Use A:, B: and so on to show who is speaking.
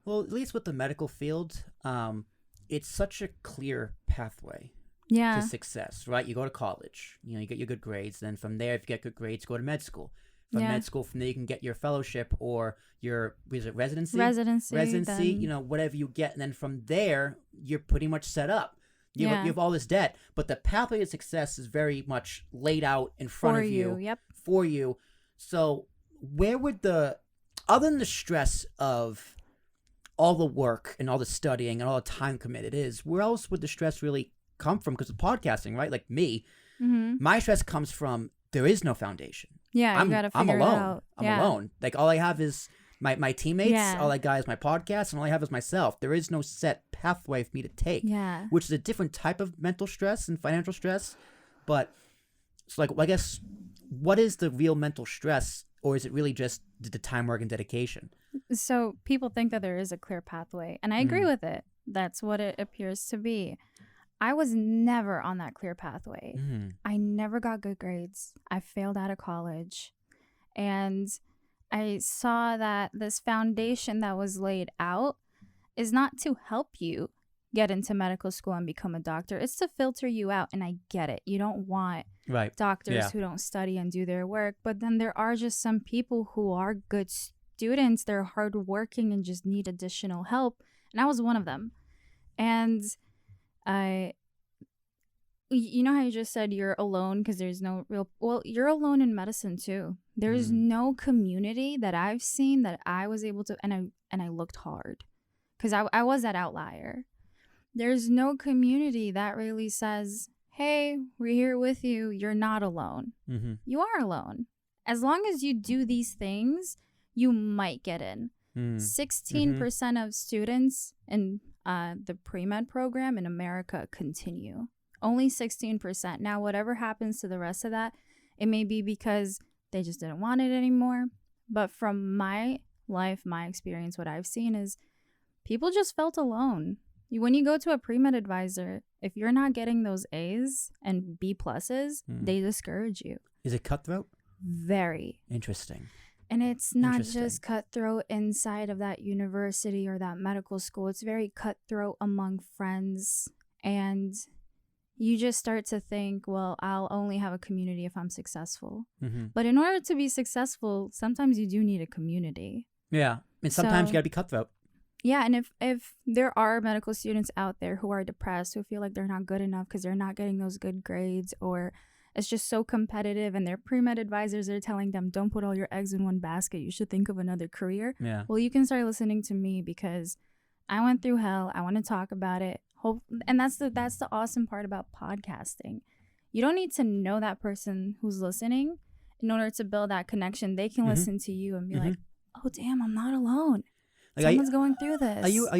A: Well, at least with the medical field, it's such a clear pathway
B: Yeah.
A: to success, right? You go to college, you get your good grades. Then from there, if you get good grades, go to med school. From med school, from there you can get your fellowship or your residency,
B: Residency.
A: then... whatever you get. And then from there, you're pretty much set up. You have all this debt, but the pathway to success is very much laid out in front of you.
B: Yep.
A: For you. So where would other than the stress of all the work and all the studying and all the time committed where else would the stress really come from? Because of podcasting, right? Like me, my stress comes from there is no foundation.
B: Yeah, you gotta figure
A: I'm alone.
B: it out.
A: I'm alone. Like all I have is my teammates.
B: Yeah.
A: All I got is my podcast, and all I have is myself. There is no set pathway for me to take.
B: Yeah.
A: Which is a different type of mental stress and financial stress. But it's like, I guess, what is the real mental stress, or is it really just the time, work, and dedication?
B: So people think that there is a clear pathway, and I agree with it. That's what it appears to be. I was never on that clear pathway. I never got good grades. I failed out of college. And I saw that this foundation that was laid out is not to help you get into medical school and become a doctor. It's to filter you out. And I get it. You don't want doctors who don't study and do their work. But then there are just some people who are good students. They're hardworking and just need additional help. And I was one of them. And you know how you just said you're alone because there's no real... Well, you're alone in medicine too. There's no community that I've seen that I was able to... And I looked hard because I was that outlier. There's no community that really says, hey, we're here with you. You're not alone. You are alone. As long as you do these things, you might get in. 16% of students in the pre-med program in America continue. Only 16%. Now, whatever happens to the rest of that, it may be because they just didn't want it anymore. But from my life, my experience, what I've seen is people just felt alone. When you go to a pre-med advisor, if you're not getting those A's and B pluses, they discourage you.
A: Is it cutthroat?
B: Very.
A: Interesting.
B: And it's not just cutthroat inside of that university or that medical school. It's very cutthroat among friends. And you just start to think, well, I'll only have a community if I'm successful. But in order to be successful, sometimes you do need a community.
A: Yeah. And sometimes you got to be cutthroat.
B: Yeah. And if there are medical students out there who are depressed, who feel like they're not good enough because they're not getting those good grades, or it's just so competitive and their pre-med advisors are telling them, don't put all your eggs in one basket. You should think of another career.
A: Yeah.
B: Well, you can start listening to me because I went through hell. I want to talk about it. And that's the awesome part about podcasting. You don't need to know that person who's listening in order to build that connection. They can listen to you and be like, oh, damn, I'm not alone. Someone's going through this.
A: Are you